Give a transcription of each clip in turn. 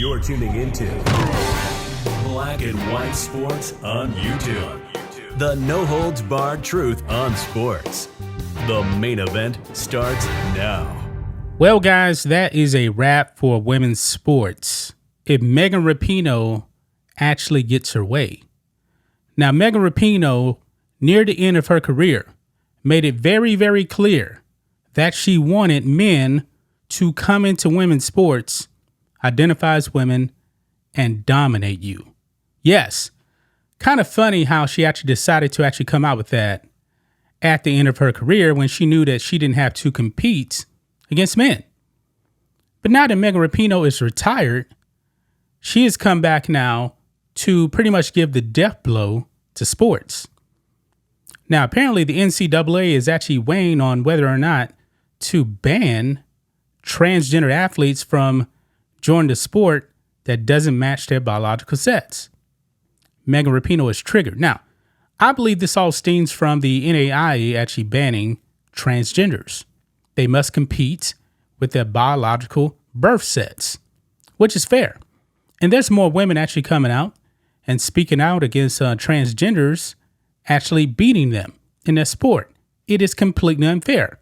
You're tuning into Black and White Sports on YouTube. The no-holds-barred truth on sports. The main event starts now. Well, guys, that is a wrap for women's sports. If Megan Rapinoe actually gets her way. Now, Megan Rapinoe, near the end of her career, made it very, very clear that she wanted men to come into women's sports, identify as women, and dominate you. Yes, kind of funny how she actually decided to actually come out with that at the end of her career when she knew that she didn't have to compete against men. But now that Megan Rapinoe is retired, she has come back now to pretty much give the death blow to sports. Now, apparently the NCAA is actually weighing on whether or not to ban transgender athletes from joining the sport that doesn't match their biological sex. Megan Rapinoe is triggered. Now, I believe this all stems from the NCAA actually banning transgenders. They must compete with their biological birth sex, which is fair. And there's more women actually coming out and speaking out against transgenders actually beating them in their sport. It is completely unfair.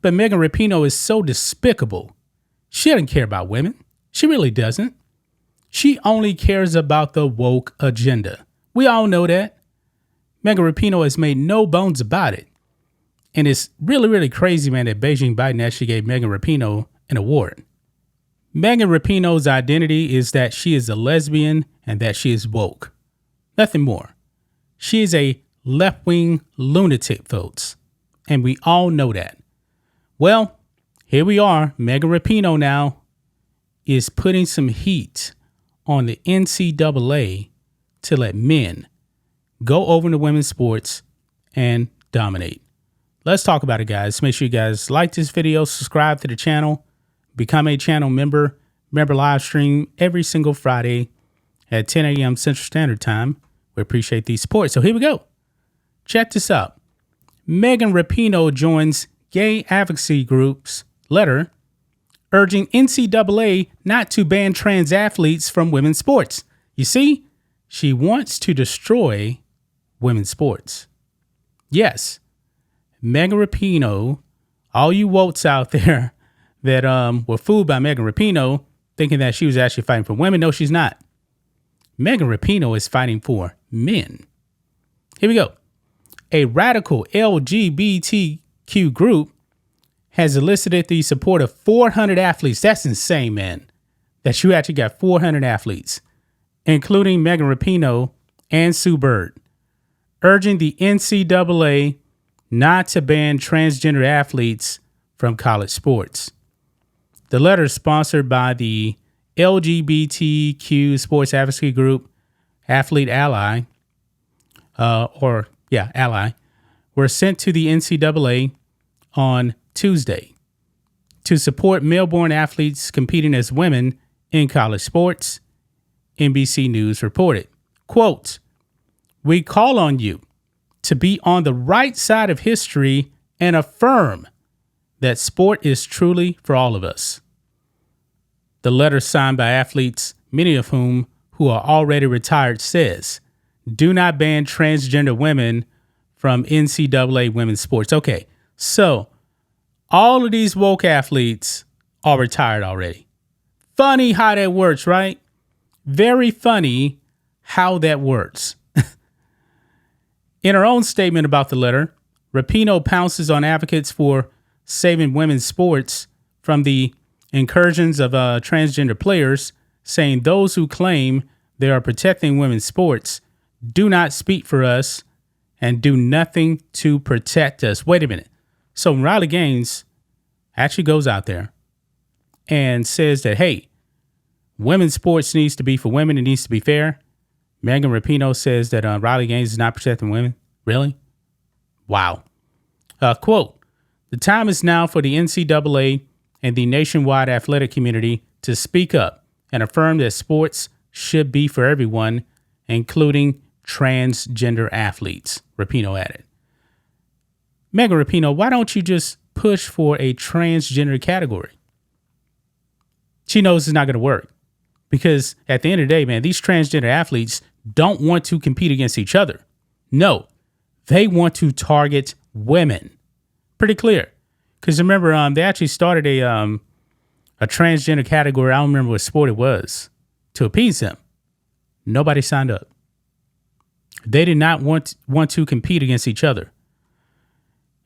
But Megan Rapinoe is so despicable. She doesn't care about women. She really doesn't. She only cares about the woke agenda. We all know that. Megan Rapinoe has made no bones about it. And it's really, really crazy, man, that Beijing Biden actually gave Megan Rapinoe an award. Megan Rapinoe's identity is that she is a lesbian and that she is woke. Nothing more. She is a left-wing lunatic, folks. And we all know that. Well, here we are. Megan Rapinoe now is putting some heat on the NCAA to let men go over into women's sports and dominate. Let's talk about it, guys. Make sure you guys like this video, subscribe to the channel, become a channel member. Remember, live stream every single Friday at 10 a.m. Central Standard Time. We appreciate the support. So here we go. Check this out. Megan Rapinoe joins gay advocacy group's letter urging NCAA not to ban trans athletes from women's sports. You see, she wants to destroy women's sports. Yes, Megan Rapinoe, all you wotes out there that were fooled by Megan Rapinoe thinking that she was actually fighting for women. No, she's not. Megan Rapinoe is fighting for men. Here we go. A radical LGBTQ group has elicited the support of 400 athletes. That's insane, man. That you actually got 400 athletes, including Megan Rapinoe and Sue Bird, urging the NCAA not to ban transgender athletes from college sports. The letter is sponsored by the LGBTQ sports advocacy group Athlete Ally, Ally, were sent to the NCAA on Tuesday to support male-born athletes competing as women in college sports, NBC News reported. Quote, "We call on you to be on the right side of history and affirm that sport is truly for all of us." The letter signed by athletes, many of whom who are already retired, says, "Do not ban transgender women from NCAA women's sports." Okay, so all of these woke athletes are retired already. Funny how that works, right? Very funny how that works. In her own statement about the letter, Rapinoe pounces on advocates for saving women's sports from the incursions of transgender players, saying those who claim they are protecting women's sports do not speak for us and do nothing to protect us. Wait a minute. So Riley Gaines actually goes out there and says that, hey, women's sports needs to be for women. It needs to be fair. Megan Rapinoe says that Riley Gaines is not protecting women. Really? Wow. Quote, "The time is now for the NCAA and the nationwide athletic community to speak up and affirm that sports should be for everyone, including transgender athletes," Rapinoe added. Megan Rapinoe, why don't you just push for a transgender category? She knows it's not going to work. Because at the end of the day, man, these transgender athletes don't want to compete against each other. No, they want to target women. Pretty clear. Because remember, they actually started a transgender category. I don't remember what sport it was, to appease them. Nobody signed up. They did not want to compete against each other.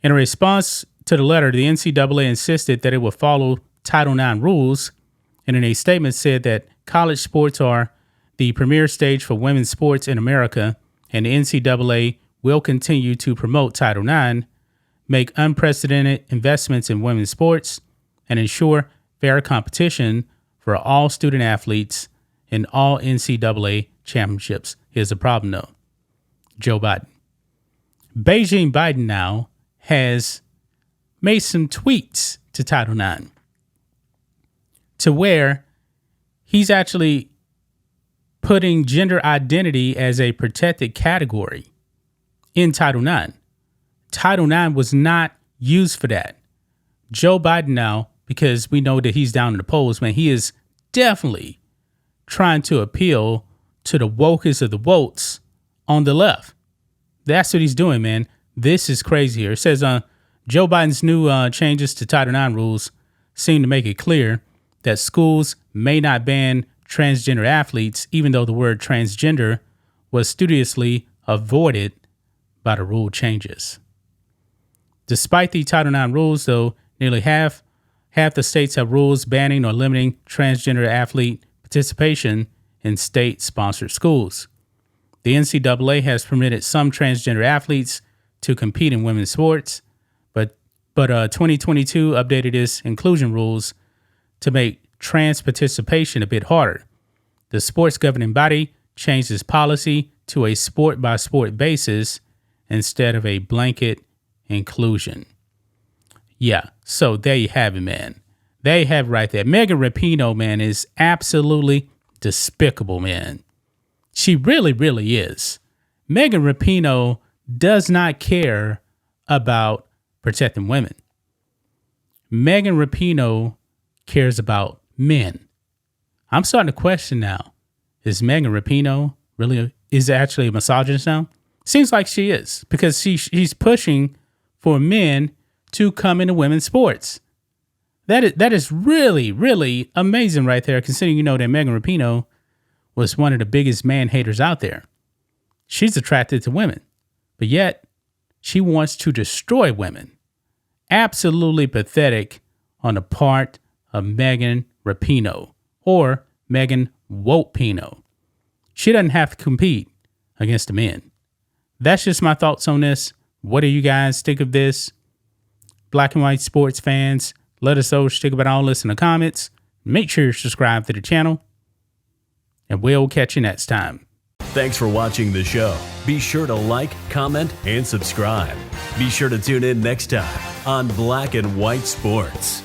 In a response to the letter, the NCAA insisted that it would follow Title IX rules, and in a statement said that college sports are the premier stage for women's sports in America, and the NCAA will continue to promote Title IX, make unprecedented investments in women's sports, and ensure fair competition for all student athletes in all NCAA championships. Here's the problem, though. Joe Biden. Beijing Biden now has made some tweaks to Title IX to where he's actually putting gender identity as a protected category in Title IX. Title IX was not used for that. Joe Biden now, because we know that he's down in the polls, man, he is definitely trying to appeal to the wokest of the wokes on the left. That's what he's doing, man. This is crazy here. It says Joe Biden's new changes to Title IX rules seem to make it clear that schools may not ban transgender athletes, even though the word transgender was studiously avoided by the rule changes. Despite the Title IX rules, though, nearly half the states have rules banning or limiting transgender athlete participation in state-sponsored schools. The NCAA has permitted some transgender athletes to compete in women's sports, but 2022 updated its inclusion rules to make trans participation a bit harder. The sports governing body changed its policy to a sport-by-sport basis instead of a blanket inclusion. Yeah, so there you have it, man. There you have it right there. Megan Rapinoe, man, is absolutely despicable, man. She really, really is. Megan Rapinoe does not care about protecting women. Megan Rapinoe cares about men. I'm starting to question now, is Megan Rapinoe is actually a misogynist now? Seems like she is, because she's pushing for men to come into women's sports. That is really, really amazing right there, considering you know that Megan Rapinoe was one of the biggest man haters out there. She's attracted to women, but yet she wants to destroy women. Absolutely pathetic on the part of Megan Rapinoe, or Megan Wopinoe. She doesn't have to compete against the men. That's just my thoughts on this. What do you guys think of this? Black and white sports fans, let us know what you think about all this in the comments. Make sure you subscribe to the channel, and we'll catch you next time. Thanks for watching the show. Be sure to like, comment, and subscribe. Be sure to tune in next time on Black and White Sports.